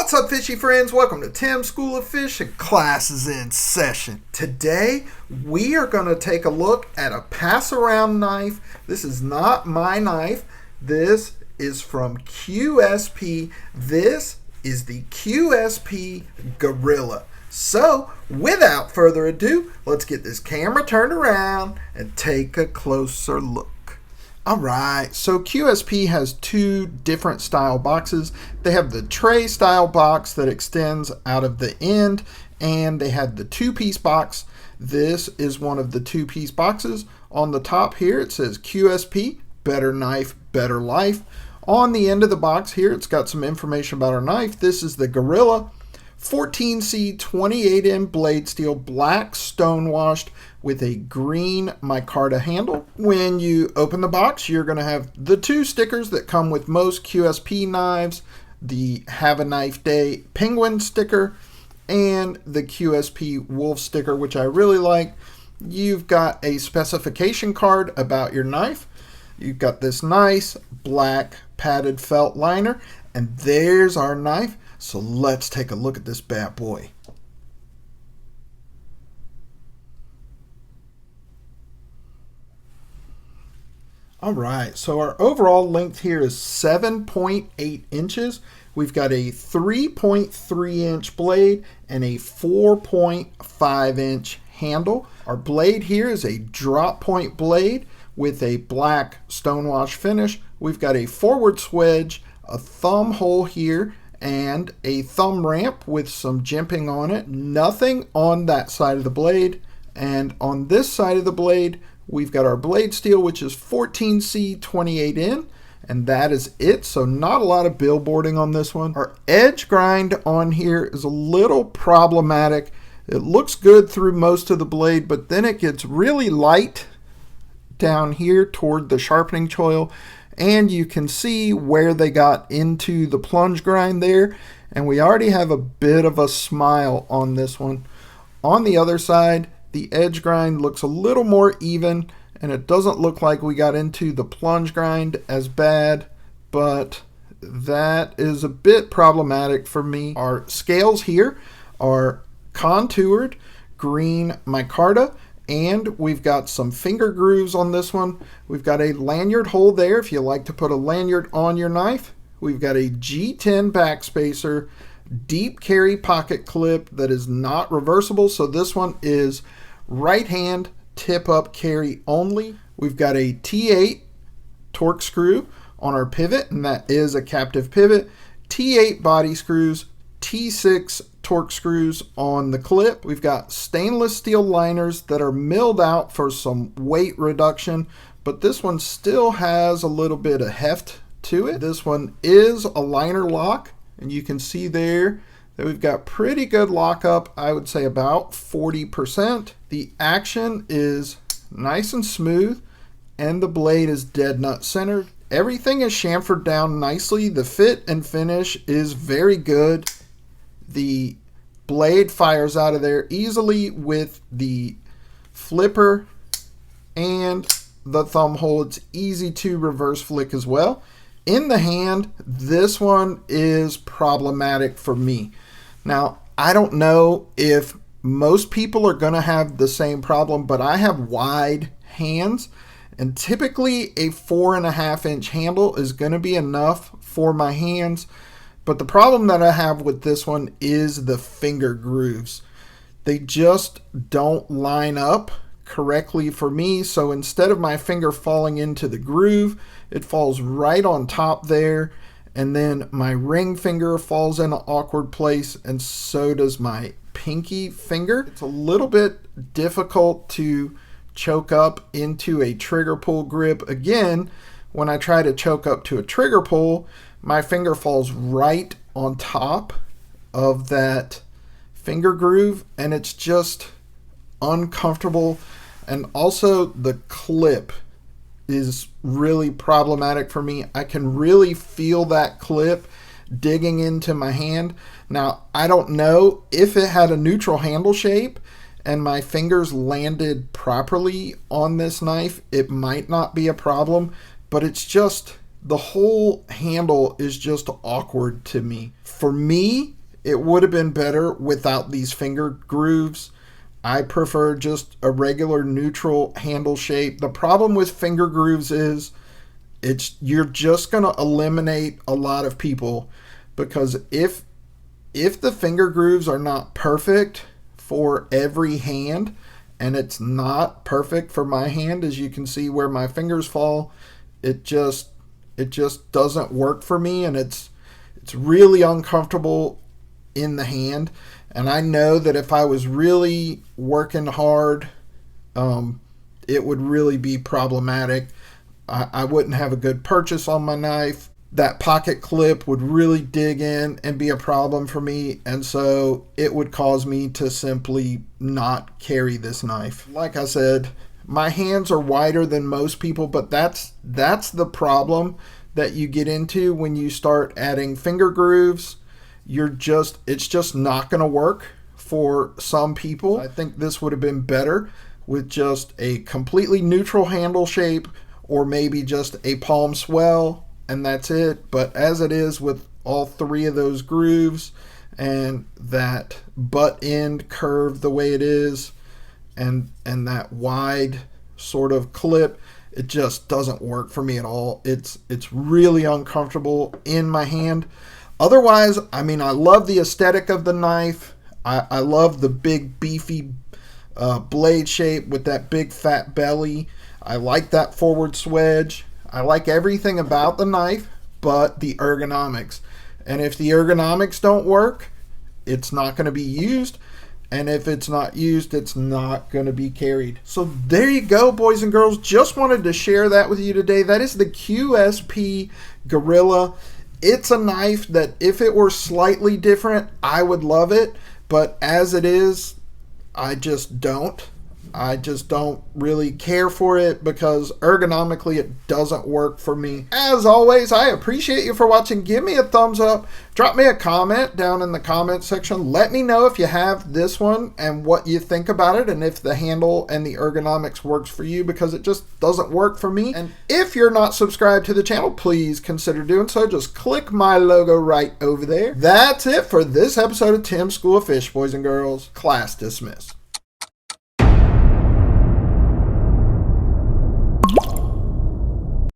What's up, fishy friends? Welcome to Tim's School of Fish and classes in session. Today, we are going to take a look at a pass-around knife. This is not my knife. This is from QSP. This is the QSP Gorilla. So, without further ado, let's get this camera turned around and take a closer look. Alright, so QSP has two different style boxes. They have the tray style box that extends out of the end, and they have the two-piece box. This is one of the two-piece boxes. On the top here it says QSP, better knife, better life. On the end of the box here it's got some information about our knife. This is the Gorilla 14C 28M blade steel, black stone washed with a green micarta handle. When you open the box, you're going to have the two stickers that come with most QSP knives, the Have a Knife Day penguin sticker and the QSP wolf sticker, which I really like. You've got a specification card about your knife. You've got this nice black padded felt liner, and there's our knife. So let's take a look at this bad boy. Alright, so our overall length here is 7.8 inches. We've got a 3.3 inch blade and a 4.5 inch handle. Our blade here is a drop point blade with a black stonewash finish. We've got a forward swedge, a thumb hole here, and a thumb ramp with some jimping on it. Nothing on that side of the blade. And on this side of the blade, we've got our blade steel, which is 14C 28N, and that is it. So not a lot of billboarding on this one. Our edge grind on here is a little problematic. It looks good through most of the blade, but then it gets really light down here toward the sharpening choil. And you can see where they got into the plunge grind there. And we already have a bit of a smile on this one. On the other side, the edge grind looks a little more even, and it doesn't look like we got into the plunge grind as bad, but that is a bit problematic for me. Our scales here are contoured green micarta, and we've got some finger grooves on this one. We've got a lanyard hole there if you like to put a lanyard on your knife. We've got a G10 backspacer, deep carry pocket clip that is not reversible, so this one is right hand tip up carry only. We've got a T8 torque screw on our pivot, and that is a captive pivot. T8 body screws, T6 torque screws on the clip. We've got stainless steel liners that are milled out for some weight reduction, but this one still has a little bit of heft to it. This one is a liner lock, and you can see there that we've got pretty good lockup. I would say about 40%. The action is nice and smooth, and the blade is dead nut centered. Everything is chamfered down nicely. The fit and finish is very good. The blade fires out of there easily with the flipper and the thumb hole. It's easy to reverse flick as well. In the hand, this one is problematic for me. Now, I don't know if most people are going to have the same problem, but I have wide hands, and typically a 4.5 inch handle is going to be enough for my hands. But the problem that I have with this one is the finger grooves. They just don't line up correctly for me. So instead of my finger falling into the groove, it falls right on top there. And then my ring finger falls in an awkward place, and so does my pinky finger. It's a little bit difficult to choke up into a trigger pull grip. Again, when I try to choke up to a trigger pull, my finger falls right on top of that finger groove, and it's just uncomfortable. And also the clip is really problematic for me. I can really feel that clip digging into my hand. Now, I don't know if it had a neutral handle shape and my fingers landed properly on this knife, it might not be a problem, but it's just, the whole handle is just awkward to me. For me, it would have been better without these finger grooves. I prefer just a regular neutral handle shape. The problem with finger grooves is you're just going to eliminate a lot of people, because if the finger grooves are not perfect for every hand, and it's not perfect for my hand, as you can see where my fingers fall, it just doesn't work for me, and it's really uncomfortable in the hand. And I know that if I was really working hard, it would really be problematic. I wouldn't have a good purchase on my knife. That pocket clip would really dig in and be a problem for me, and so it would cause me to simply not carry this knife. Like I said, my hands are wider than most people, but that's the problem that you get into when you start adding finger grooves. It's just not going to work for some people. I think this would have been better with just a completely neutral handle shape, or maybe just a palm swell, and that's it. But as it is, with all three of those grooves and that butt end curve the way it is, and that wide sort of clip, it just doesn't work for me at all. It's really uncomfortable in my hand. Otherwise, I mean, I love the aesthetic of the knife. I love the big beefy blade shape with that big fat belly. I like that forward swedge. I like everything about the knife, but the ergonomics. And if the ergonomics don't work, it's not going to be used. And if it's not used, it's not going to be carried. So there you go, boys and girls. Just wanted to share that with you today. That is the QSP Gorilla. It's a knife that if it were slightly different, I would love it. But as it is, I just don't. I just don't really care for it, because ergonomically it doesn't work for me. As always, I appreciate you for watching. Give me a thumbs up. Drop me a comment down in the comment section. Let me know if you have this one and what you think about it, and if the handle and the ergonomics works for you, because it just doesn't work for me. And if you're not subscribed to the channel, please consider doing so. Just click my logo right over there. That's it for this episode of Tim's School of Fish, boys and girls. Class dismissed.